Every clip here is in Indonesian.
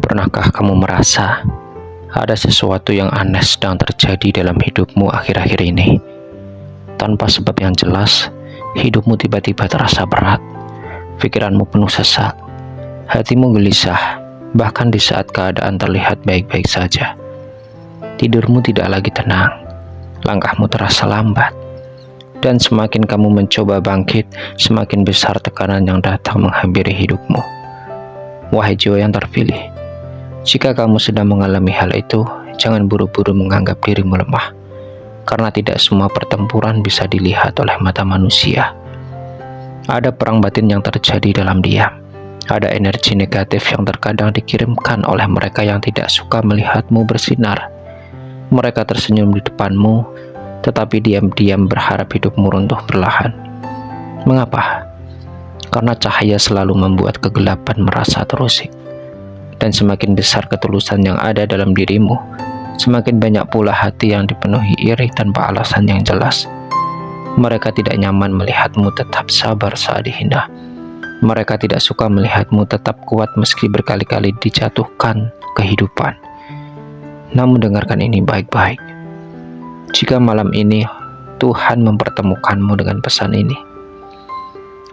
Pernahkah kamu merasa ada sesuatu yang aneh sedang terjadi dalam hidupmu akhir-akhir ini? Tanpa sebab yang jelas, hidupmu tiba-tiba terasa berat, pikiranmu penuh sesak, hatimu gelisah, bahkan di saat keadaan terlihat baik-baik saja. Tidurmu tidak lagi tenang, langkahmu terasa lambat, dan semakin kamu mencoba bangkit, semakin besar tekanan yang datang menghampiri hidupmu. Wahai jiwa yang terpilih, jika kamu sedang mengalami hal itu, jangan buru-buru menganggap dirimu lemah, karena tidak semua pertempuran bisa dilihat oleh mata manusia. Ada perang batin yang terjadi dalam diam. Ada energi negatif yang terkadang dikirimkan oleh mereka yang tidak suka melihatmu bersinar. Mereka tersenyum di depanmu, tetapi diam-diam berharap hidupmu runtuh perlahan. Mengapa? Karena cahaya selalu membuat kegelapan merasa terusik. Dan semakin besar ketulusan yang ada dalam dirimu, semakin banyak pula hati yang dipenuhi iri tanpa alasan yang jelas. Mereka tidak nyaman melihatmu tetap sabar saat dihina. Mereka tidak suka melihatmu tetap kuat meski berkali-kali dijatuhkan kehidupan. Namun dengarkan ini baik-baik. Jika malam ini Tuhan mempertemukanmu dengan pesan ini,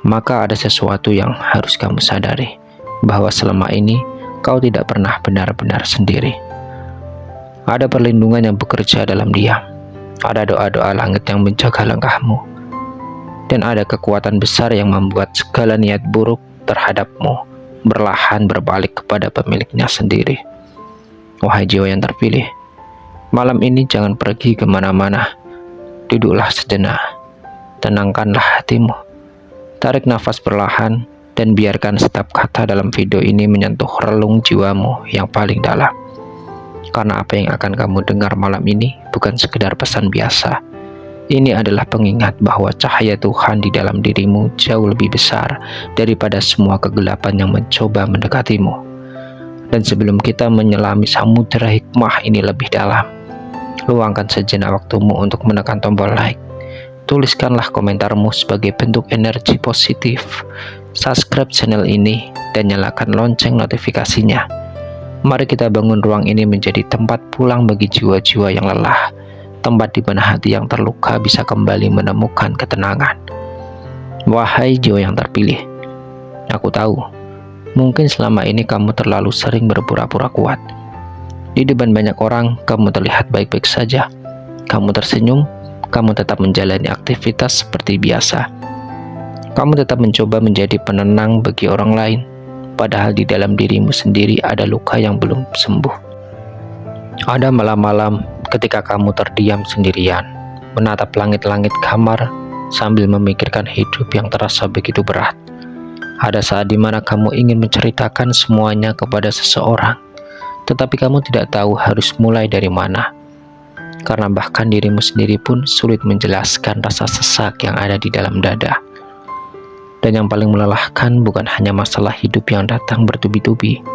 maka ada sesuatu yang harus kamu sadari, bahwa selama ini kau tidak pernah benar-benar sendiri. Ada perlindungan yang bekerja dalam diam. Ada doa-doa langit yang menjaga langkahmu. Dan ada kekuatan besar yang membuat segala niat buruk terhadapmu perlahan berbalik kepada pemiliknya sendiri. Wahai jiwa yang terpilih, malam ini jangan pergi kemana-mana. Duduklah sejenak, tenangkanlah hatimu, tarik nafas perlahan, dan biarkan setiap kata dalam video ini menyentuh relung jiwamu yang paling dalam. Karena apa yang akan kamu dengar malam ini bukan sekedar pesan biasa. Ini adalah pengingat bahwa cahaya Tuhan di dalam dirimu jauh lebih besar daripada semua kegelapan yang mencoba mendekatimu. Dan sebelum kita menyelami samudera hikmah ini lebih dalam, luangkan sejenak waktumu untuk menekan tombol like. Tuliskanlah komentarmu sebagai bentuk energi positif. Subscribe channel ini dan nyalakan lonceng notifikasinya. Mari kita bangun ruang ini menjadi tempat pulang bagi jiwa-jiwa yang lelah, tempat di mana hati yang terluka bisa kembali menemukan ketenangan. Wahai jiwa yang terpilih, aku tahu, mungkin selama ini kamu terlalu sering berpura-pura kuat. Di depan banyak orang, kamu terlihat baik-baik saja. Kamu tersenyum, kamu tetap menjalani aktivitas seperti biasa. Kamu tetap mencoba menjadi penenang bagi orang lain, padahal di dalam dirimu sendiri ada luka yang belum sembuh. Ada malam-malam ketika kamu terdiam sendirian, menatap langit-langit kamar sambil memikirkan hidup yang terasa begitu berat. Ada saat di mana kamu ingin menceritakan semuanya kepada seseorang, tetapi kamu tidak tahu harus mulai dari mana. Karena bahkan dirimu sendiri pun sulit menjelaskan rasa sesak yang ada di dalam dada. Dan yang paling melelahkan bukan hanya masalah hidup yang datang bertubi-tubi,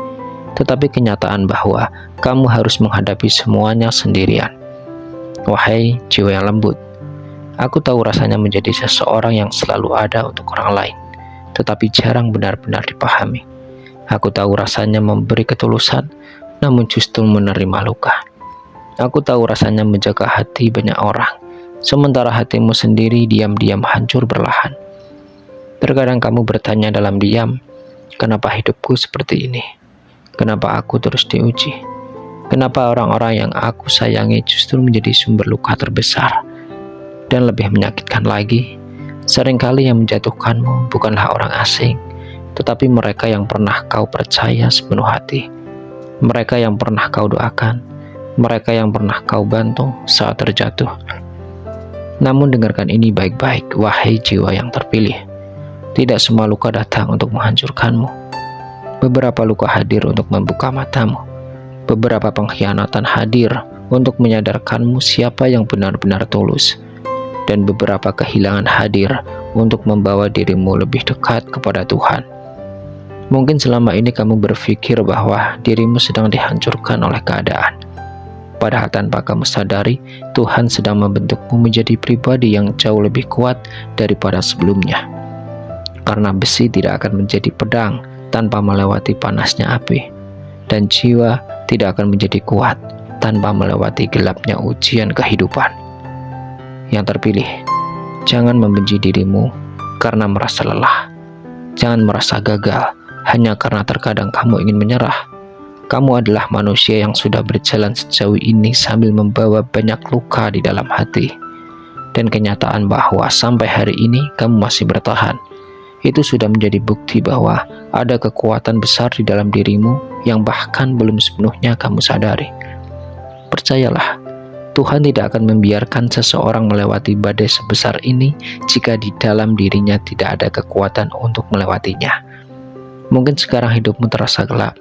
tetapi kenyataan bahwa kamu harus menghadapi semuanya sendirian. Wahai jiwa yang lembut, aku tahu rasanya menjadi seseorang yang selalu ada untuk orang lain, tetapi jarang benar-benar dipahami. Aku tahu rasanya memberi ketulusan, namun justru menerima luka. Aku tahu rasanya menjaga hati banyak orang, sementara hatimu sendiri diam-diam hancur perlahan. Terkadang kamu bertanya dalam diam, kenapa hidupku seperti ini? Kenapa aku terus diuji? Kenapa orang-orang yang aku sayangi justru menjadi sumber luka terbesar? Dan lebih menyakitkan lagi, seringkali yang menjatuhkanmu bukanlah orang asing, tetapi mereka yang pernah kau percaya sepenuh hati. Mereka yang pernah kau doakan, mereka yang pernah kau bantu saat terjatuh. Namun dengarkan ini baik-baik, wahai jiwa yang terpilih. Tidak semua luka datang untuk menghancurkanmu. Beberapa luka hadir untuk membuka matamu. Beberapa pengkhianatan hadir untuk menyadarkanmu siapa yang benar-benar tulus. Dan beberapa kehilangan hadir untuk membawa dirimu lebih dekat kepada Tuhan. Mungkin selama ini kamu berpikir bahwa dirimu sedang dihancurkan oleh keadaan. Padahal tanpa kamu sadari, Tuhan sedang membentukmu menjadi pribadi yang jauh lebih kuat daripada sebelumnya. Karena besi tidak akan menjadi pedang tanpa melewati panasnya api. dan jiwa tidak akan menjadi kuat tanpa melewati gelapnya ujian kehidupan. Yang terpilih, jangan membenci dirimu karena merasa lelah. Jangan merasa gagal hanya karena terkadang kamu ingin menyerah. Kamu adalah manusia yang sudah berjalan sejauh ini sambil membawa banyak luka di dalam hati. Dan kenyataan bahwa sampai hari ini kamu masih bertahan, itu sudah menjadi bukti bahwa ada kekuatan besar di dalam dirimu yang bahkan belum sepenuhnya kamu sadari. Percayalah, Tuhan tidak akan membiarkan seseorang melewati badai sebesar ini jika di dalam dirinya tidak ada kekuatan untuk melewatinya. Mungkin sekarang hidupmu terasa gelap.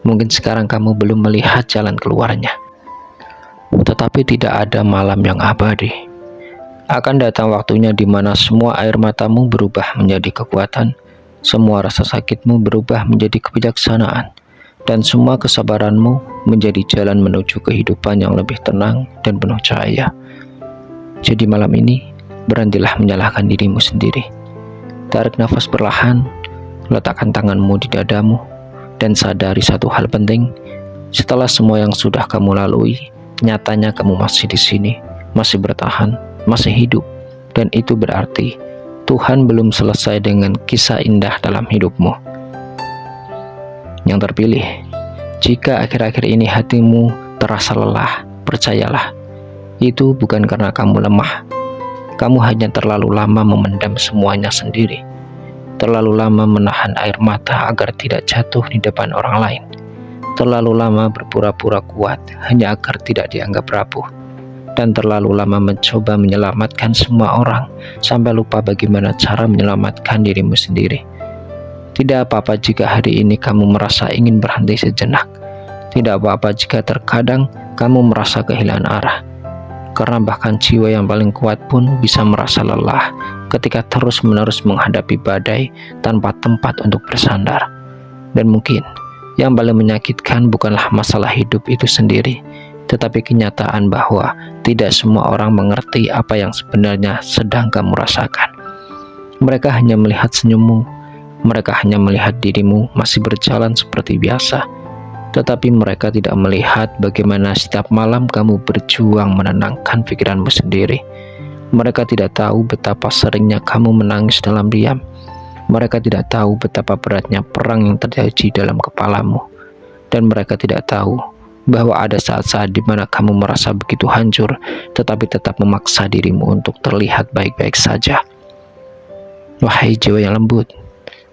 Mungkin sekarang kamu belum melihat jalan keluarnya. Tetapi tidak ada malam yang abadi. Akan datang waktunya di mana semua air matamu berubah menjadi kekuatan, semua rasa sakitmu berubah menjadi kebijaksanaan, dan semua kesabaranmu menjadi jalan menuju kehidupan yang lebih tenang dan penuh cahaya. Jadi malam ini, berhentilah menyalahkan dirimu sendiri. Tarik nafas perlahan, letakkan tanganmu di dadamu, dan sadari satu hal penting. Setelah semua yang sudah kamu lalui, nyatanya kamu masih di sini, masih bertahan, masih hidup, dan itu berarti Tuhan belum selesai dengan kisah indah dalam hidupmu. Yang terpilih, jika akhir-akhir ini hatimu terasa lelah, percayalah, itu bukan karena kamu lemah. Kamu hanya terlalu lama memendam semuanya sendiri, terlalu lama menahan air mata agar tidak jatuh di depan orang lain, terlalu lama berpura-pura kuat hanya agar tidak dianggap rapuh, dan terlalu lama mencoba menyelamatkan semua orang sampai lupa bagaimana cara menyelamatkan dirimu sendiri. Tidak apa-apa jika hari ini kamu merasa ingin berhenti sejenak. Tidak apa-apa jika terkadang kamu merasa kehilangan arah. Karena bahkan jiwa yang paling kuat pun bisa merasa lelah ketika terus-menerus menghadapi badai tanpa tempat untuk bersandar. Dan mungkin yang paling menyakitkan bukanlah masalah hidup itu sendiri, tetapi kenyataan bahwa tidak semua orang mengerti apa yang sebenarnya sedang kamu rasakan. Mereka hanya melihat senyummu, mereka hanya melihat dirimu masih berjalan seperti biasa, tetapi mereka tidak melihat bagaimana setiap malam kamu berjuang menenangkan pikiranmu sendiri. Mereka tidak tahu betapa seringnya kamu menangis dalam diam. Mereka tidak tahu betapa beratnya perang yang terjadi dalam kepalamu. Dan mereka tidak tahu bahwa ada saat-saat di mana kamu merasa begitu hancur, tetapi tetap memaksa dirimu untuk terlihat baik-baik saja. Wahai jiwa yang lembut,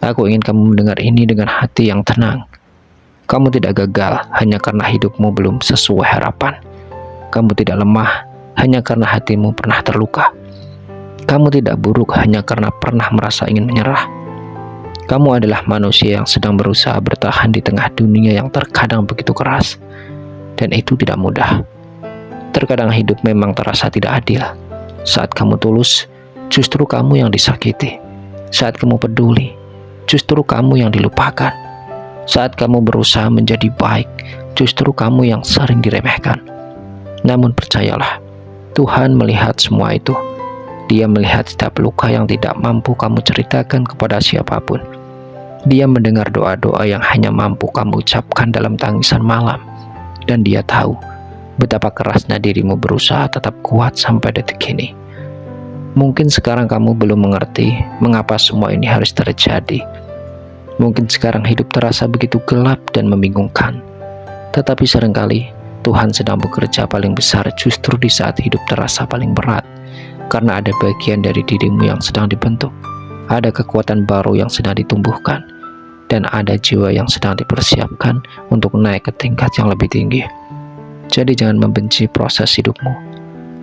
aku ingin kamu mendengar ini dengan hati yang tenang. Kamu tidak gagal hanya karena hidupmu belum sesuai harapan. Kamu tidak lemah hanya karena hatimu pernah terluka. Kamu tidak buruk hanya karena pernah merasa ingin menyerah. Kamu adalah manusia yang sedang berusaha bertahan di tengah dunia yang terkadang begitu keras. Dan itu tidak mudah. Terkadang hidup memang terasa tidak adil. Saat kamu tulus, justru kamu yang disakiti. Saat kamu peduli, justru kamu yang dilupakan. Saat kamu berusaha menjadi baik, justru kamu yang sering diremehkan. Namun percayalah, Tuhan melihat semua itu. Dia melihat setiap luka yang tidak mampu kamu ceritakan kepada siapapun. Dia mendengar doa-doa yang hanya mampu kamu ucapkan dalam tangisan malam. Dan dia tahu betapa kerasnya dirimu berusaha tetap kuat sampai detik ini. Mungkin sekarang kamu belum mengerti mengapa semua ini harus terjadi. Mungkin sekarang hidup terasa begitu gelap dan membingungkan. Tetapi seringkali Tuhan sedang bekerja paling besar justru di saat hidup terasa paling berat. Karena ada bagian dari dirimu yang sedang dibentuk. Ada kekuatan baru yang sedang ditumbuhkan. Dan ada jiwa yang sedang dipersiapkan untuk naik ke tingkat yang lebih tinggi. Jadi jangan membenci proses hidupmu.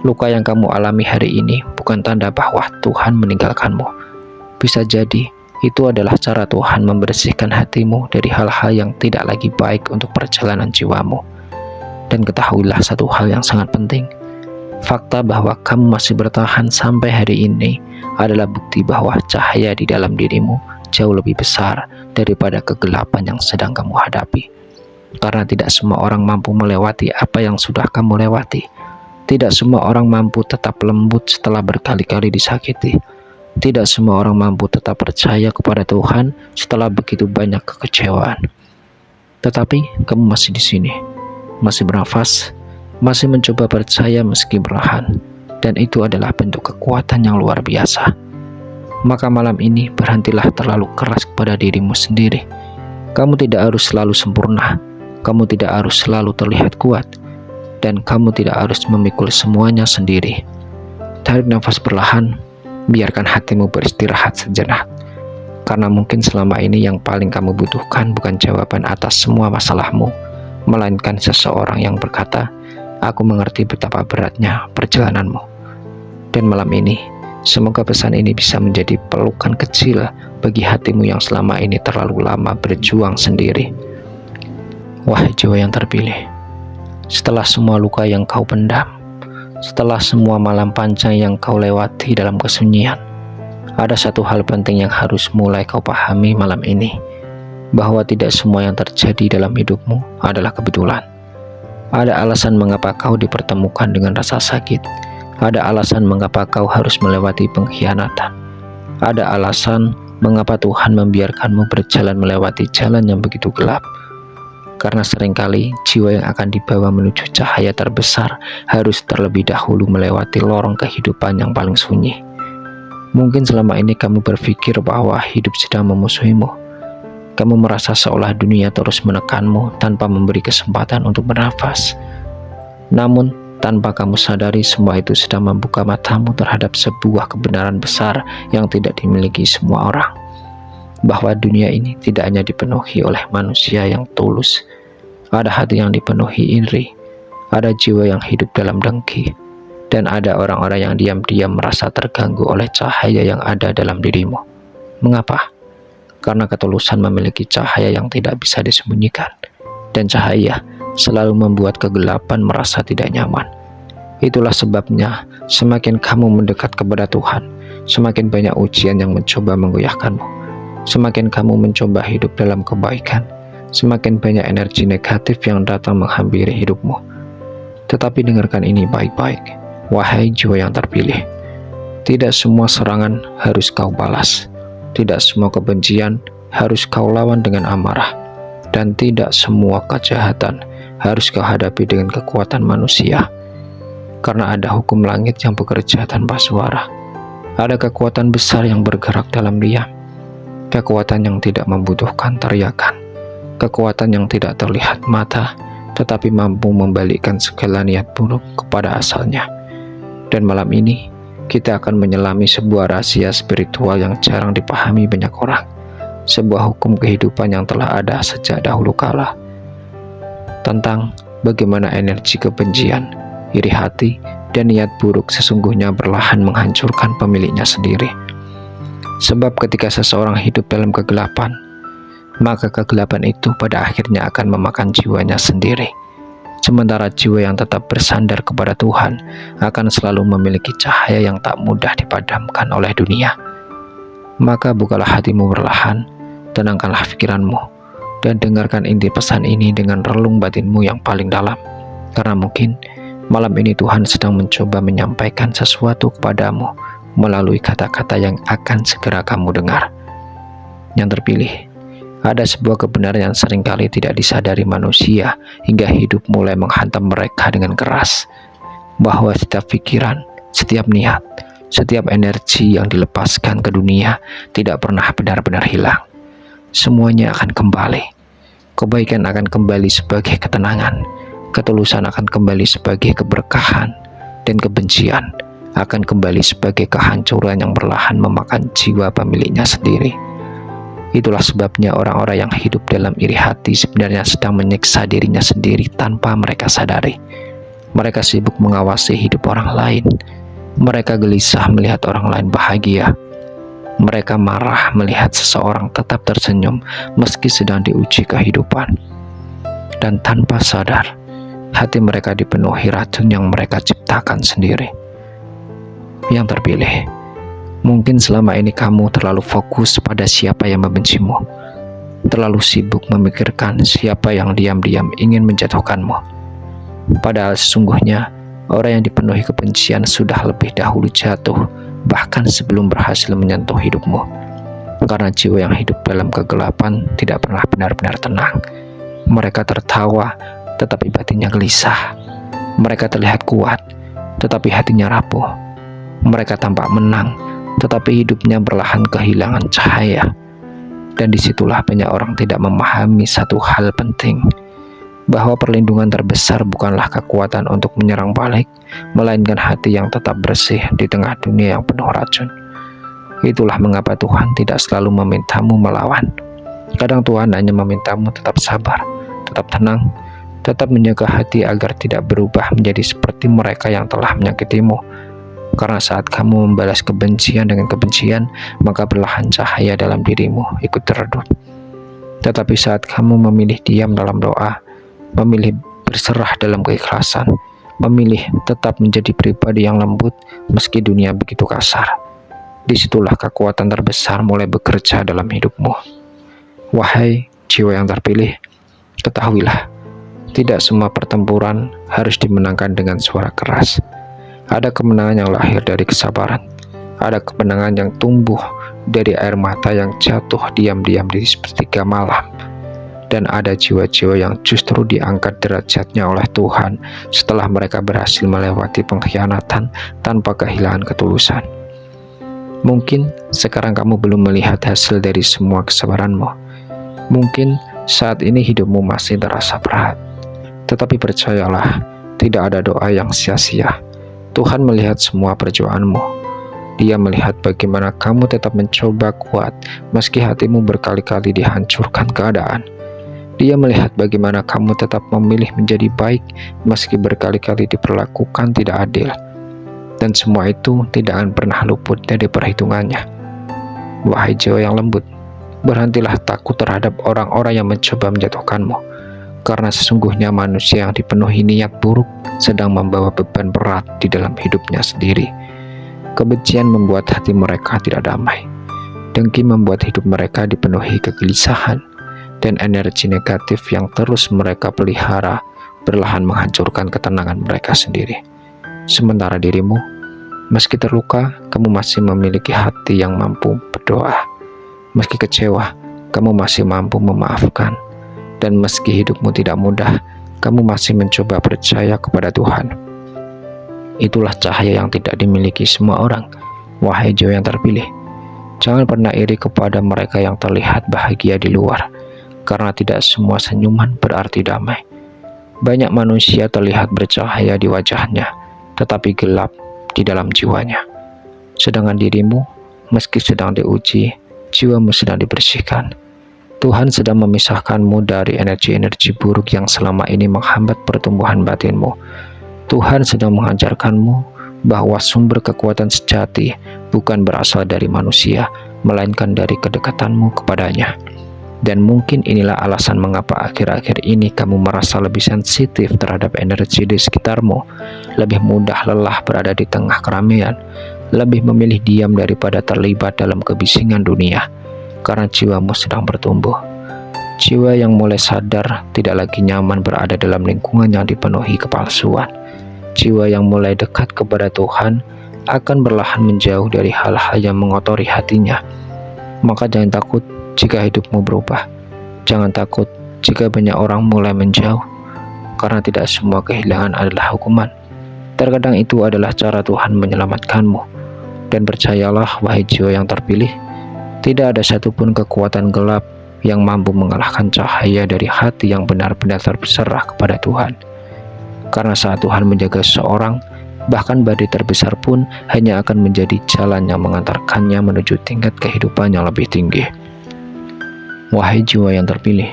Luka yang kamu alami hari ini bukan tanda bahwa Tuhan meninggalkanmu. Bisa jadi itu adalah cara Tuhan membersihkan hatimu dari hal-hal yang tidak lagi baik untuk perjalanan jiwamu. Dan ketahuilah satu hal yang sangat penting. Fakta bahwa kamu masih bertahan sampai hari ini adalah bukti bahwa cahaya di dalam dirimu jauh lebih besar daripada kegelapan yang sedang kamu hadapi. Karena tidak semua orang mampu melewati apa yang sudah kamu lewati. Tidak semua orang mampu tetap lembut setelah berkali-kali disakiti. Tidak semua orang mampu tetap percaya kepada Tuhan setelah begitu banyak kekecewaan. Tetapi kamu masih di sini, masih bernafas, masih mencoba percaya meski perlahan, dan itu adalah bentuk kekuatan yang luar biasa. Maka malam ini berhentilah terlalu keras kepada dirimu sendiri. Kamu tidak harus selalu sempurna, kamu tidak harus selalu terlihat kuat, dan kamu tidak harus memikul semuanya sendiri. Tarik nafas perlahan, biarkan hatimu beristirahat sejenak. Karena mungkin selama ini yang paling kamu butuhkan bukan jawaban atas semua masalahmu, melainkan seseorang yang berkata, "Aku mengerti betapa beratnya perjalananmu." Dan malam ini, semoga pesan ini bisa menjadi pelukan kecil bagi hatimu yang selama ini terlalu lama berjuang sendiri. Wahai jiwa yang terpilih, setelah semua luka yang kau pendam, setelah semua malam panjang yang kau lewati dalam kesunyian, ada satu hal penting yang harus mulai kau pahami malam ini, bahwa tidak semua yang terjadi dalam hidupmu adalah kebetulan. Ada alasan mengapa kau dipertemukan dengan rasa sakit. Ada alasan mengapa kau harus melewati pengkhianatan. Ada alasan mengapa Tuhan membiarkanmu berjalan melewati jalan yang begitu gelap. Karena seringkali jiwa yang akan dibawa menuju cahaya terbesar harus terlebih dahulu melewati lorong kehidupan yang paling sunyi. Mungkin selama ini kamu berpikir bahwa hidup sedang memusuhimu. Kamu merasa seolah dunia terus menekanmu tanpa memberi kesempatan untuk bernafas. Namun, tanpa kamu sadari, semua itu sedang membuka matamu terhadap sebuah kebenaran besar yang tidak dimiliki semua orang. Bahwa dunia ini tidak hanya dipenuhi oleh manusia yang tulus. Ada hati yang dipenuhi iri. Ada jiwa yang hidup dalam dengki. Dan ada orang-orang yang diam-diam merasa terganggu oleh cahaya yang ada dalam dirimu. Mengapa? Karena ketulusan memiliki cahaya yang tidak bisa disembunyikan. Dan cahaya selalu membuat kegelapan merasa tidak nyaman. Itulah sebabnya semakin kamu mendekat kepada Tuhan, semakin banyak ujian yang mencoba menggoyahkanmu. Semakin kamu mencoba hidup dalam kebaikan, semakin banyak energi negatif yang datang menghampiri hidupmu. Tetapi dengarkan ini baik-baik. Wahai jiwa yang terpilih, tidak semua serangan harus kau balas, tidak semua kebencian harus kau lawan dengan amarah, dan tidak semua kejahatan harus kau hadapi dengan kekuatan manusia. Karena ada hukum langit yang bekerja tanpa suara. Ada kekuatan besar yang bergerak dalam diam, kekuatan yang tidak membutuhkan teriakan, kekuatan yang tidak terlihat mata, tetapi mampu membalikkan segala niat buruk kepada asalnya. Dan malam ini, kita akan menyelami sebuah rahasia spiritual yang jarang dipahami banyak orang. Sebuah hukum kehidupan yang telah ada sejak dahulu kala. Tentang bagaimana energi kebencian, iri hati, dan niat buruk sesungguhnya berlahan menghancurkan pemiliknya sendiri. Sebab ketika seseorang hidup dalam kegelapan, maka kegelapan itu pada akhirnya akan memakan jiwanya sendiri. Sementara jiwa yang tetap bersandar kepada Tuhan akan selalu memiliki cahaya yang tak mudah dipadamkan oleh dunia. Maka bukalah hatimu perlahan, tenangkanlah pikiranmu, dan dengarkan inti pesan ini dengan relung batinmu yang paling dalam. Karena mungkin malam ini Tuhan sedang mencoba menyampaikan sesuatu kepadamu melalui kata-kata yang akan segera kamu dengar. Yang terpilih, ada sebuah kebenaran yang seringkali tidak disadari manusia hingga hidup mulai menghantam mereka dengan keras, bahwa setiap pikiran, setiap niat, setiap energi yang dilepaskan ke dunia tidak pernah benar-benar hilang. Semuanya akan kembali. Kebaikan akan kembali sebagai ketenangan, ketulusan akan kembali sebagai keberkahan, dan kebencian akan kembali sebagai kehancuran yang perlahan memakan jiwa pemiliknya sendiri. Itulah sebabnya orang-orang yang hidup dalam iri hati sebenarnya sedang menyiksa dirinya sendiri tanpa mereka sadari. Mereka sibuk mengawasi hidup orang lain. Mereka gelisah melihat orang lain bahagia. Mereka marah melihat seseorang tetap tersenyum meski sedang diuji kehidupan. Dan tanpa sadar, hati mereka dipenuhi racun yang mereka ciptakan sendiri. Yang terpilih, mungkin selama ini kamu terlalu fokus pada siapa yang membencimu, terlalu sibuk memikirkan siapa yang diam-diam ingin menjatuhkanmu. Padahal sesungguhnya orang yang dipenuhi kebencian sudah lebih dahulu jatuh, bahkan sebelum berhasil menyentuh hidupmu. Karena jiwa yang hidup dalam kegelapan tidak pernah benar-benar tenang. Mereka tertawa, tetapi batinnya gelisah. Mereka terlihat kuat, tetapi hatinya rapuh. Mereka tampak menang, tetapi hidupnya perlahan kehilangan cahaya. Dan disitulah banyak orang tidak memahami satu hal penting, bahwa perlindungan terbesar bukanlah kekuatan untuk menyerang balik, melainkan hati yang tetap bersih di tengah dunia yang penuh racun. Itulah mengapa Tuhan tidak selalu memintamu melawan. Kadang Tuhan hanya memintamu tetap sabar, tetap tenang, tetap menjaga hati agar tidak berubah menjadi seperti mereka yang telah menyakitimu. Karena saat kamu membalas kebencian dengan kebencian, maka perlahan cahaya dalam dirimu ikut teredup. Tetapi saat kamu memilih diam dalam doa, memilih berserah dalam keikhlasan, memilih tetap menjadi pribadi yang lembut meski dunia begitu kasar, disitulah kekuatan terbesar mulai bekerja dalam hidupmu. Wahai jiwa yang terpilih, ketahuilah, tidak semua pertempuran harus dimenangkan dengan suara keras. Ada kemenangan yang lahir dari kesabaran, ada kemenangan yang tumbuh dari air mata yang jatuh diam-diam di sepertiga malam. Dan ada jiwa-jiwa yang justru diangkat derajatnya oleh Tuhan setelah mereka berhasil melewati pengkhianatan tanpa kehilangan ketulusan. Mungkin sekarang kamu belum melihat hasil dari semua kesabaranmu. Mungkin saat ini hidupmu masih terasa berat. Tetapi percayalah, tidak ada doa yang sia-sia. Tuhan melihat semua perjuanganmu. Dia melihat bagaimana kamu tetap mencoba kuat meski hatimu berkali-kali dihancurkan keadaan. Dia melihat bagaimana kamu tetap memilih menjadi baik meski berkali-kali diperlakukan tidak adil. Dan semua itu tidak akan pernah luput dari perhitungannya. Wahai jiwa yang lembut, berhentilah takut terhadap orang-orang yang mencoba menjatuhkanmu. Karena sesungguhnya manusia yang dipenuhi niat buruk sedang membawa beban berat di dalam hidupnya sendiri. Kebencian membuat hati mereka tidak damai. Dengki membuat hidup mereka dipenuhi kegelisahan. Dan energi negatif yang terus mereka pelihara perlahan menghancurkan ketenangan mereka sendiri. Sementara dirimu, meski terluka, kamu masih memiliki hati yang mampu berdoa. Meski kecewa, kamu masih mampu memaafkan. Dan meski hidupmu tidak mudah, kamu masih mencoba percaya kepada Tuhan. Itulah cahaya yang tidak dimiliki semua orang. Wahai jiwa yang terpilih, jangan pernah iri kepada mereka yang terlihat bahagia di luar. Karena tidak semua senyuman berarti damai. Banyak manusia terlihat bercahaya di wajahnya, tetapi gelap di dalam jiwanya. Sedangkan dirimu, meski sedang diuji, jiwamu sedang dibersihkan. Tuhan sedang memisahkanmu dari energi-energi buruk yang selama ini menghambat pertumbuhan batinmu. Tuhan sedang mengajarkanmu bahwa sumber kekuatan sejati bukan berasal dari manusia, melainkan dari kedekatanmu kepadanya. Dan mungkin inilah alasan mengapa akhir-akhir ini kamu merasa lebih sensitif terhadap energi di sekitarmu, lebih mudah lelah berada di tengah keramaian, lebih memilih diam daripada terlibat dalam kebisingan dunia, karena jiwamu sedang bertumbuh. Jiwa yang mulai sadar tidak lagi nyaman berada dalam lingkungan yang dipenuhi kepalsuan. Jiwa yang mulai dekat kepada Tuhan akan perlahan menjauh dari hal-hal yang mengotori hatinya. Maka jangan takut jika hidupmu berubah. Jangan takut jika banyak orang mulai menjauh, karena tidak semua kehilangan adalah hukuman. Terkadang itu adalah cara Tuhan menyelamatkanmu. Dan percayalah, wahai jiwa yang terpilih, tidak ada satupun kekuatan gelap yang mampu mengalahkan cahaya dari hati yang benar-benar terserah kepada Tuhan. Karena saat Tuhan menjaga seseorang, bahkan badai terbesar pun hanya akan menjadi jalan yang mengantarkannya menuju tingkat kehidupan yang lebih tinggi. Wahai jiwa yang terpilih,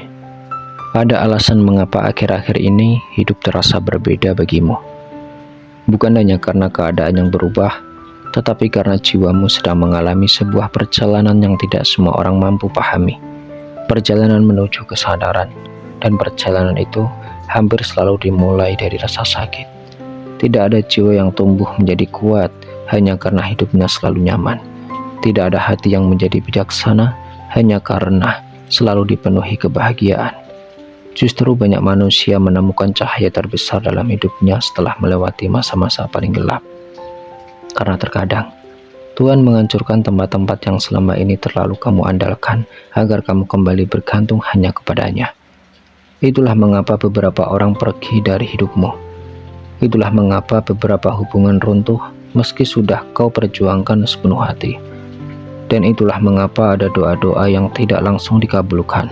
ada alasan mengapa akhir-akhir ini hidup terasa berbeda bagimu. Bukan hanya karena keadaan yang berubah, tetapi karena jiwamu sedang mengalami sebuah perjalanan yang tidak semua orang mampu pahami. Perjalanan menuju kesadaran, dan perjalanan itu hampir selalu dimulai dari rasa sakit. Tidak ada jiwa yang tumbuh menjadi kuat hanya karena hidupnya selalu nyaman. Tidak ada hati yang menjadi bijaksana hanya karena selalu dipenuhi kebahagiaan. Justru banyak manusia menemukan cahaya terbesar dalam hidupnya setelah melewati masa-masa paling gelap. Karena terkadang Tuhan menghancurkan tempat-tempat yang selama ini terlalu kamu andalkan agar kamu kembali bergantung hanya kepadanya. Itulah mengapa beberapa orang pergi dari hidupmu. Itulah mengapa beberapa hubungan runtuh meski sudah kau perjuangkan sepenuh hati. Dan itulah mengapa ada doa-doa yang tidak langsung dikabulkan.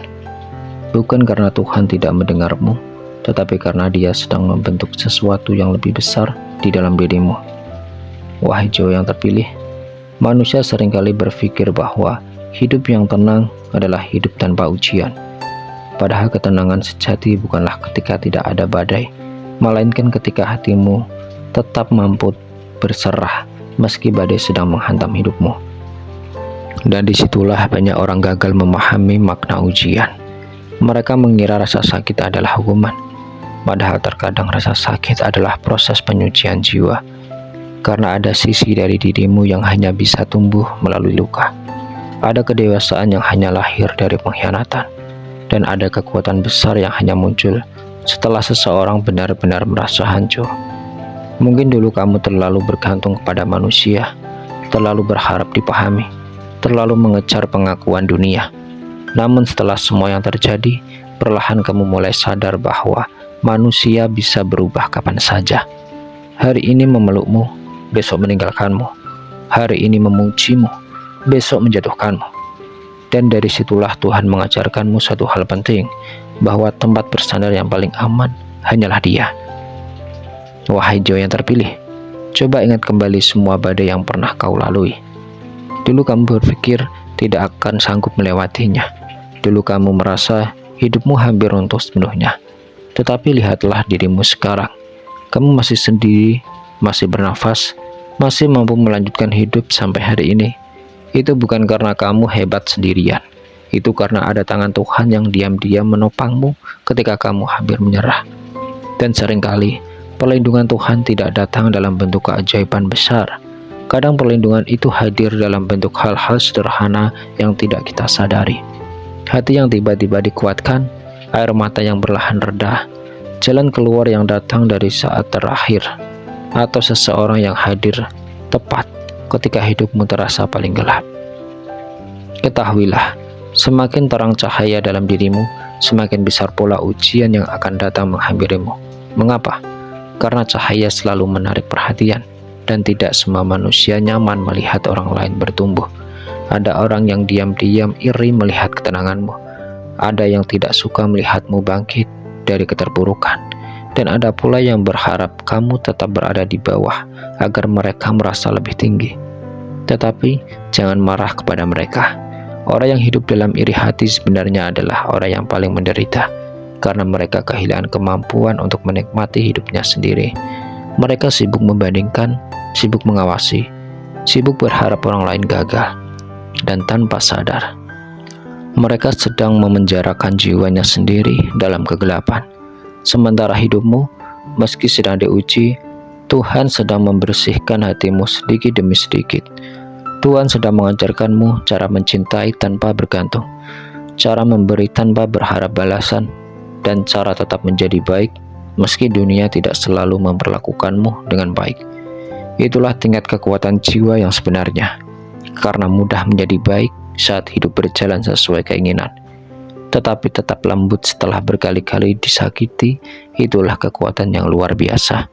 Bukan karena Tuhan tidak mendengarmu, tetapi karena Dia sedang membentuk sesuatu yang lebih besar di dalam dirimu. Wahai jiwa yang terpilih, manusia seringkali berpikir bahwa hidup yang tenang adalah hidup tanpa ujian. Padahal ketenangan sejati bukanlah ketika tidak ada badai, melainkan ketika hatimu tetap mampu berserah meski badai sedang menghantam hidupmu. Dan disitulah banyak orang gagal memahami makna ujian. Mereka mengira rasa sakit adalah hukuman, padahal terkadang rasa sakit adalah proses penyucian jiwa. Karena ada sisi dari dirimu yang hanya bisa tumbuh melalui luka. Ada kedewasaan yang hanya lahir dari pengkhianatan. Dan ada kekuatan besar yang hanya muncul setelah seseorang benar-benar merasa hancur. Mungkin dulu kamu terlalu bergantung kepada manusia, terlalu berharap dipahami, terlalu mengejar pengakuan dunia. Namun setelah semua yang terjadi, perlahan kamu mulai sadar bahwa manusia bisa berubah kapan saja. Hari ini memelukmu, besok meninggalkanmu. Hari ini memujimu, besok menjatuhkanmu. Dan dari situlah Tuhan mengajarkanmu satu hal penting, bahwa tempat bersandar yang paling aman hanyalah Dia. Wahai jiwa yang terpilih, coba ingat kembali semua badai yang pernah kau lalui. Dulu kamu berpikir tidak akan sanggup melewatinya. Dulu kamu merasa hidupmu hampir runtuh sepenuhnya. Tetapi lihatlah dirimu sekarang. Kamu masih sendiri, masih bernafas, masih mampu melanjutkan hidup sampai hari ini. Itu bukan karena kamu hebat sendirian. Itu karena ada tangan Tuhan yang diam-diam menopangmu ketika kamu hampir menyerah. Dan seringkali perlindungan Tuhan tidak datang dalam bentuk keajaiban besar. Kadang perlindungan itu hadir dalam bentuk hal-hal sederhana yang tidak kita sadari. Hati yang tiba-tiba dikuatkan, air mata yang perlahan reda, jalan keluar yang datang dari saat terakhir, atau seseorang yang hadir tepat ketika hidupmu terasa paling gelap. Ketahuilah, semakin terang cahaya dalam dirimu, semakin besar pula ujian yang akan datang menghampirimu. Mengapa? Karena cahaya selalu menarik perhatian, dan tidak semua manusia nyaman melihat orang lain bertumbuh. Ada orang yang diam-diam iri melihat ketenanganmu. Ada yang tidak suka melihatmu bangkit dari keterpurukan. Dan ada pula yang berharap kamu tetap berada di bawah agar mereka merasa lebih tinggi. Tetapi jangan marah kepada mereka. Orang yang hidup dalam iri hati sebenarnya adalah orang yang paling menderita, karena mereka kehilangan kemampuan untuk menikmati hidupnya sendiri. Mereka sibuk membandingkan, sibuk mengawasi, sibuk berharap orang lain gagal, dan tanpa sadar mereka sedang memenjarakan jiwanya sendiri dalam kegelapan. Sementara hidupmu, meski sedang diuji, Tuhan sedang membersihkan hatimu sedikit demi sedikit. Tuhan sedang mengajarkanmu cara mencintai tanpa bergantung, cara memberi tanpa berharap balasan, dan cara tetap menjadi baik meski dunia tidak selalu memperlakukanmu dengan baik. Itulah tingkat kekuatan jiwa yang sebenarnya, karena mudah menjadi baik saat hidup berjalan sesuai keinginan, tetapi tetap lembut setelah berkali-kali disakiti. Itulah kekuatan yang luar biasa.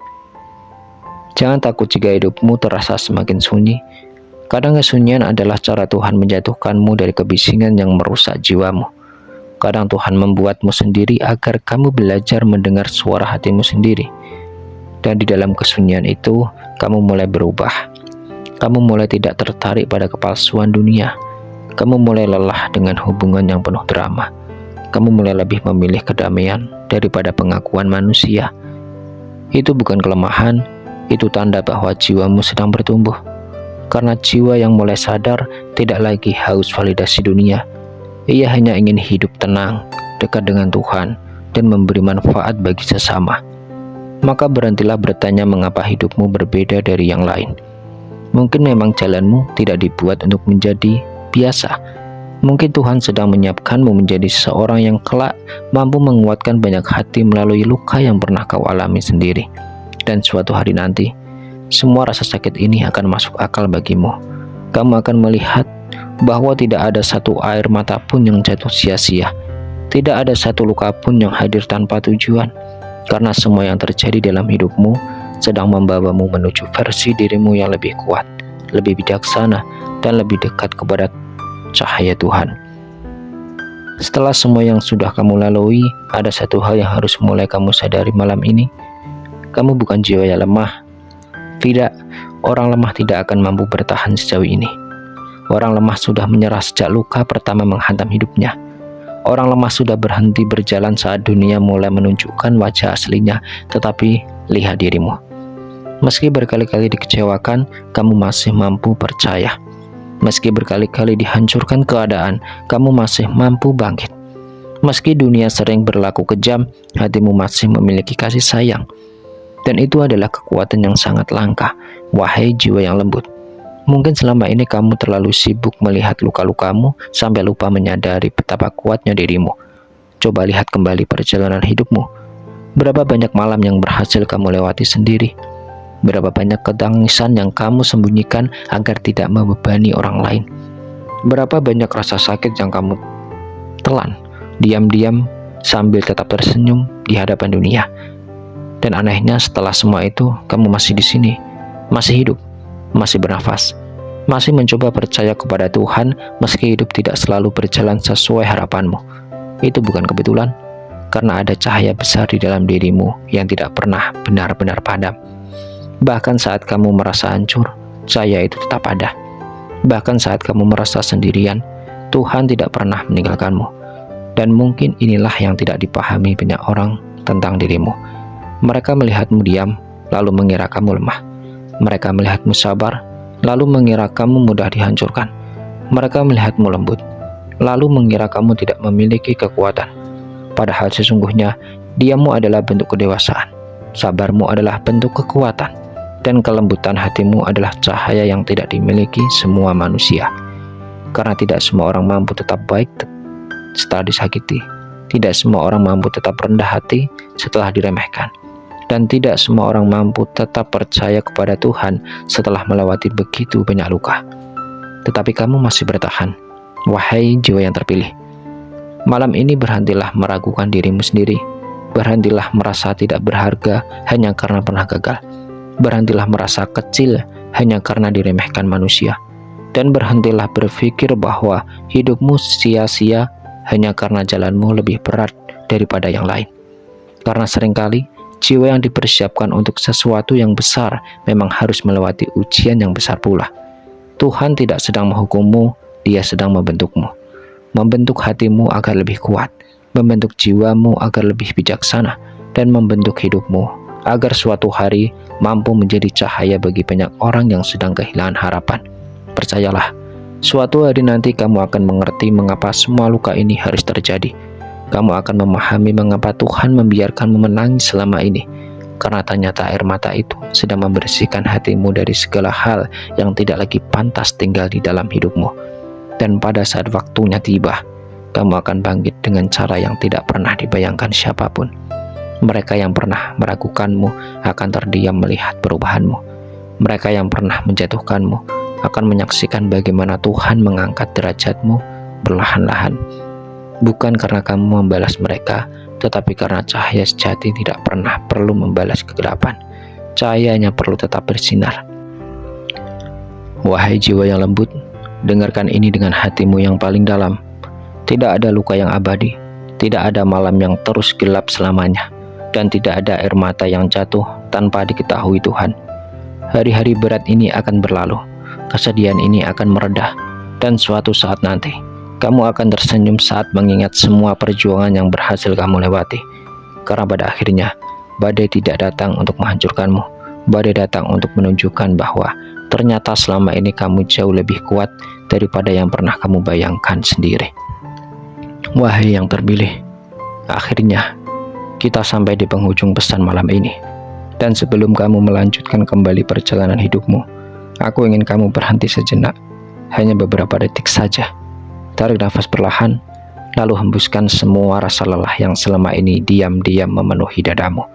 Jangan takut jika hidupmu terasa semakin sunyi. Kadang kesunyian adalah cara Tuhan menjatuhkanmu dari kebisingan yang merusak jiwamu. Kadang Tuhan membuatmu sendiri agar kamu belajar mendengar suara hatimu sendiri. Dan di dalam kesunyian itu, kamu mulai berubah. Kamu mulai tidak tertarik pada kepalsuan dunia. Kamu mulai lelah dengan hubungan yang penuh drama. Kamu mulai lebih memilih kedamaian daripada pengakuan manusia. Itu bukan kelemahan, itu tanda bahwa jiwamu sedang bertumbuh. Karena jiwa yang mulai sadar tidak lagi haus validasi dunia. Ia hanya ingin hidup tenang, dekat dengan Tuhan, dan memberi manfaat bagi sesama. Maka berhentilah bertanya mengapa hidupmu berbeda dari yang lain. Mungkin memang jalanmu tidak dibuat untuk menjadi biasa. Mungkin Tuhan sedang menyiapkanmu menjadi seseorang yang kelak mampu menguatkan banyak hati melalui luka yang pernah kau alami sendiri. Dan suatu hari nanti, semua rasa sakit ini akan masuk akal bagimu. Kamu akan melihat bahwa tidak ada satu air mata pun yang jatuh sia-sia. Tidak ada satu luka pun yang hadir tanpa tujuan, karena semua yang terjadi dalam hidupmu sedang membawamu menuju versi dirimu yang lebih kuat, lebih bijaksana, dan lebih dekat kepada cahaya Tuhan. Setelah semua yang sudah kamu lalui, ada satu hal yang harus mulai kamu sadari malam ini. Kamu bukan jiwa yang lemah. Tidak, orang lemah tidak akan mampu bertahan sejauh ini. Orang lemah sudah menyerah sejak luka pertama menghantam hidupnya. Orang lemah sudah berhenti berjalan saat dunia mulai menunjukkan wajah aslinya, tetapi lihat dirimu. Meski berkali-kali dikecewakan, kamu masih mampu percaya. Meski berkali-kali dihancurkan keadaan, kamu masih mampu bangkit. Meski dunia sering berlaku kejam, hatimu masih memiliki kasih sayang. Dan itu adalah kekuatan yang sangat langka, wahai jiwa yang lembut. Mungkin selama ini kamu terlalu sibuk melihat luka-lukamu sampai lupa menyadari betapa kuatnya dirimu. Coba lihat kembali perjalanan hidupmu. Berapa banyak malam yang berhasil kamu lewati sendiri? Berapa banyak ketangisan yang kamu sembunyikan agar tidak membebani orang lain? Berapa banyak rasa sakit yang kamu telan diam-diam sambil tetap tersenyum di hadapan dunia? Dan anehnya, setelah semua itu, kamu masih di sini, masih hidup, masih bernafas, masih mencoba percaya kepada Tuhan meski hidup tidak selalu berjalan sesuai harapanmu. Itu bukan kebetulan, karena ada cahaya besar di dalam dirimu yang tidak pernah benar-benar padam. Bahkan saat kamu merasa hancur, cahaya itu tetap ada. Bahkan saat kamu merasa sendirian, Tuhan tidak pernah meninggalkanmu. Dan mungkin inilah yang tidak dipahami banyak orang tentang dirimu. Mereka melihatmu diam, lalu mengira kamu lemah. Mereka melihatmu sabar, lalu mengira kamu mudah dihancurkan. Mereka melihatmu lembut, lalu mengira kamu tidak memiliki kekuatan. Padahal sesungguhnya, diammu adalah bentuk kedewasaan, sabarmu adalah bentuk kekuatan, dan kelembutan hatimu adalah cahaya yang tidak dimiliki semua manusia. Karena tidak semua orang mampu tetap baik setelah disakiti. Tidak semua orang mampu tetap rendah hati setelah diremehkan. Dan tidak semua orang mampu tetap percaya kepada Tuhan setelah melewati begitu banyak luka. Tetapi kamu masih bertahan, wahai jiwa yang terpilih. Malam ini berhentilah meragukan dirimu sendiri. Berhentilah merasa tidak berharga hanya karena pernah gagal. Berhentilah merasa kecil hanya karena diremehkan manusia. Dan berhentilah berpikir bahwa hidupmu sia-sia hanya karena jalanmu lebih berat daripada yang lain. Karena seringkali jiwa yang dipersiapkan untuk sesuatu yang besar memang harus melewati ujian yang besar pula. Tuhan tidak sedang menghukummu, Dia sedang membentukmu. Membentuk hatimu agar lebih kuat, membentuk jiwamu agar lebih bijaksana, dan membentuk hidupmu agar suatu hari mampu menjadi cahaya bagi banyak orang yang sedang kehilangan harapan. Percayalah, suatu hari nanti kamu akan mengerti mengapa semua luka ini harus terjadi. Kamu akan memahami mengapa Tuhan membiarkanmu menangis selama ini. Karena ternyata air mata itu sedang membersihkan hatimu dari segala hal yang tidak lagi pantas tinggal di dalam hidupmu. Dan pada saat waktunya tiba, kamu akan bangkit dengan cara yang tidak pernah dibayangkan siapapun. Mereka yang pernah meragukanmu akan terdiam melihat perubahanmu. Mereka yang pernah menjatuhkanmu akan menyaksikan bagaimana Tuhan mengangkat derajatmu perlahan-lahan. Bukan karena kamu membalas mereka, tetapi karena cahaya sejati tidak pernah perlu membalas kegelapan. Cahayanya perlu tetap bersinar. Wahai jiwa yang lembut, dengarkan ini dengan hatimu yang paling dalam. Tidak ada luka yang abadi, tidak ada malam yang terus gelap selamanya, dan tidak ada air mata yang jatuh tanpa diketahui Tuhan. Hari-hari berat ini akan berlalu, kesedihan ini akan meredah, dan suatu saat nanti kamu akan tersenyum saat mengingat semua perjuangan yang berhasil kamu lewati. Karena pada akhirnya, badai tidak datang untuk menghancurkanmu. Badai datang untuk menunjukkan bahwa ternyata selama ini kamu jauh lebih kuat daripada yang pernah kamu bayangkan sendiri. Wahai yang terpilih, akhirnya kita sampai di penghujung pesan malam ini. Dan sebelum kamu melanjutkan kembali perjalanan hidupmu, aku ingin kamu berhenti sejenak, hanya beberapa detik saja. Tarik nafas perlahan, lalu hembuskan semua rasa lelah yang selama ini diam-diam memenuhi dadamu.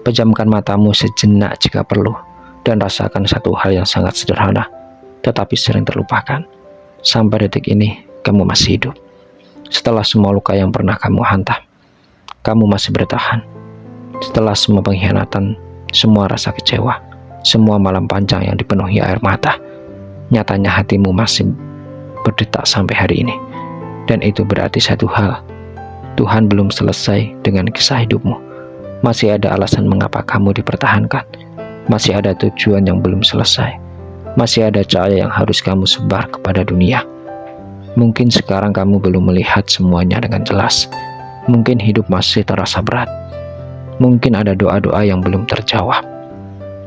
Pejamkan matamu sejenak jika perlu, dan rasakan satu hal yang sangat sederhana, tetapi sering terlupakan. Sampai detik ini, kamu masih hidup. Setelah semua luka yang pernah kamu hantam, kamu masih bertahan. Setelah semua pengkhianatan, semua rasa kecewa, semua malam panjang yang dipenuhi air mata, nyatanya hatimu masih berdetak sampai hari ini. Dan itu berarti satu hal, Tuhan belum selesai dengan kisah hidupmu. Masih ada alasan mengapa kamu dipertahankan. Masih ada tujuan yang belum selesai. Masih ada cahaya yang harus kamu sebar kepada dunia. Mungkin sekarang kamu belum melihat semuanya dengan jelas. Mungkin hidup masih terasa berat. Mungkin ada doa-doa yang belum terjawab.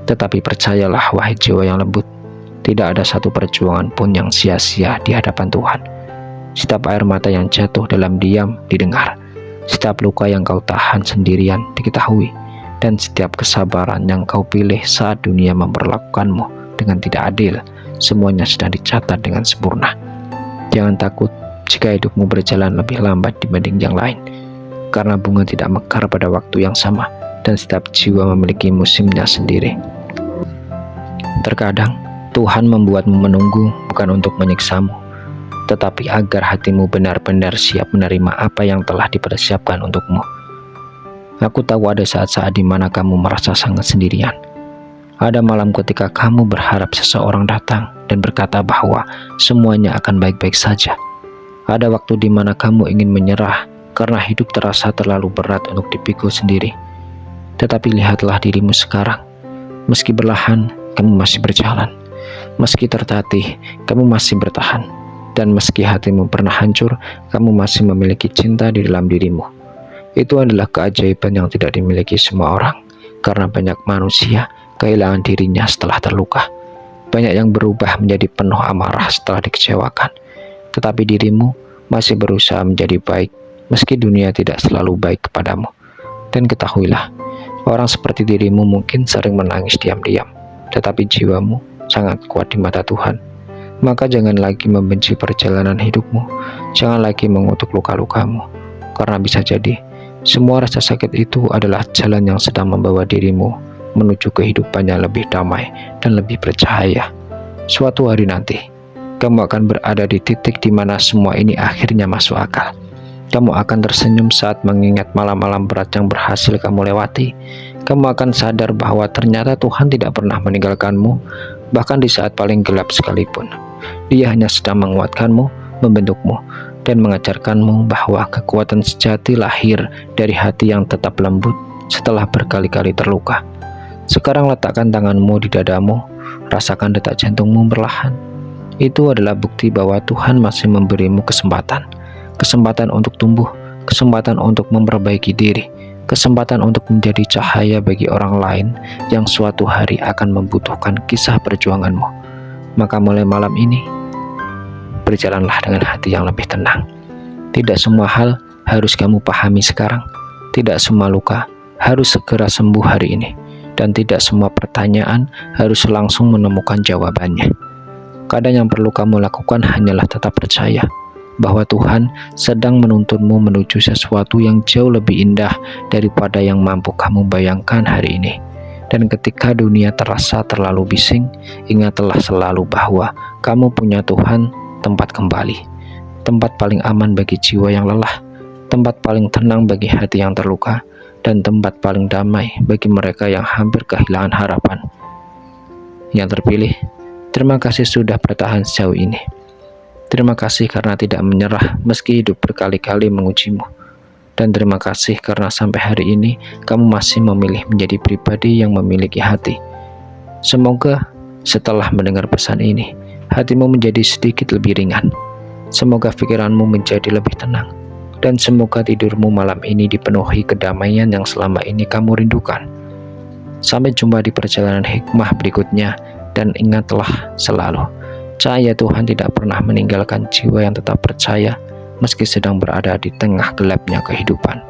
Tetapi percayalah wahai jiwa yang lembut, tidak ada satu perjuangan pun yang sia-sia di hadapan Tuhan. Setiap air mata yang jatuh dalam diam didengar. Setiap luka yang kau tahan sendirian diketahui. Dan setiap kesabaran yang kau pilih saat dunia memperlakukanmu dengan tidak adil, semuanya sedang dicatat dengan sempurna. Jangan takut jika hidupmu berjalan lebih lambat dibanding yang lain, karena bunga tidak mekar pada waktu yang sama, dan setiap jiwa memiliki musimnya sendiri. Terkadang Tuhan membuatmu menunggu bukan untuk menyiksamu, tetapi agar hatimu benar-benar siap menerima apa yang telah dipersiapkan untukmu. Aku tahu ada saat-saat di mana kamu merasa sangat sendirian. Ada malam ketika kamu berharap seseorang datang dan berkata bahwa semuanya akan baik-baik saja. Ada waktu di mana kamu ingin menyerah karena hidup terasa terlalu berat untuk dipikul sendiri. Tetapi lihatlah dirimu sekarang. Meski perlahan, kamu masih berjalan. Meski tertatih, kamu masih bertahan. Dan meski hatimu pernah hancur, kamu masih memiliki cinta di dalam dirimu. Itu adalah keajaiban yang tidak dimiliki semua orang, karena banyak manusia kehilangan dirinya setelah terluka. Banyak yang berubah menjadi penuh amarah setelah dikecewakan. Tetapi dirimu masih berusaha menjadi baik, meski dunia tidak selalu baik kepadamu. Dan ketahuilah, orang seperti dirimu mungkin sering menangis diam-diam, tetapi jiwamu sangat kuat di mata Tuhan. Maka jangan lagi membenci perjalanan hidupmu, jangan lagi mengutuk luka-lukamu, karena bisa jadi semua rasa sakit itu adalah jalan yang sedang membawa dirimu menuju kehidupan yang lebih damai dan lebih bercahaya. Suatu hari nanti, kamu akan berada di titik di mana semua ini akhirnya masuk akal. Kamu akan tersenyum saat mengingat malam-malam berat yang berhasil kamu lewati. Kamu akan sadar bahwa ternyata Tuhan tidak pernah meninggalkanmu, bahkan di saat paling gelap sekalipun. Dia hanya sedang menguatkanmu, membentukmu, dan mengajarkanmu bahwa kekuatan sejati lahir dari hati yang tetap lembut setelah berkali-kali terluka. Sekarang letakkan tanganmu di dadamu, rasakan detak jantungmu perlahan. Itu adalah bukti bahwa Tuhan masih memberimu kesempatan. Kesempatan untuk tumbuh, kesempatan untuk memperbaiki diri, kesempatan untuk menjadi cahaya bagi orang lain yang suatu hari akan membutuhkan kisah perjuanganmu. Maka mulai malam ini, berjalanlah dengan hati yang lebih tenang. Tidak semua hal harus kamu pahami sekarang. Tidak semua luka harus segera sembuh hari ini. Dan tidak semua pertanyaan harus langsung menemukan jawabannya. Kadang yang perlu kamu lakukan hanyalah tetap percaya bahwa Tuhan sedang menuntunmu menuju sesuatu yang jauh lebih indah daripada yang mampu kamu bayangkan hari ini. Dan ketika dunia terasa terlalu bising, ingatlah selalu bahwa kamu punya Tuhan, tempat kembali, tempat paling aman bagi jiwa yang lelah, tempat paling tenang bagi hati yang terluka, dan tempat paling damai bagi mereka yang hampir kehilangan harapan. Yang terpilih, terima kasih sudah bertahan sejauh ini. Terima kasih karena tidak menyerah meski hidup berkali-kali mengujimu. Dan terima kasih karena sampai hari ini kamu masih memilih menjadi pribadi yang memiliki hati. Semoga setelah mendengar pesan ini, hatimu menjadi sedikit lebih ringan. Semoga pikiranmu menjadi lebih tenang. Dan semoga tidurmu malam ini dipenuhi kedamaian yang selama ini kamu rindukan. Sampai jumpa di perjalanan hikmah berikutnya, dan ingatlah selalu, cahaya Tuhan tidak pernah meninggalkan jiwa yang tetap percaya, meski sedang berada di tengah gelapnya kehidupan.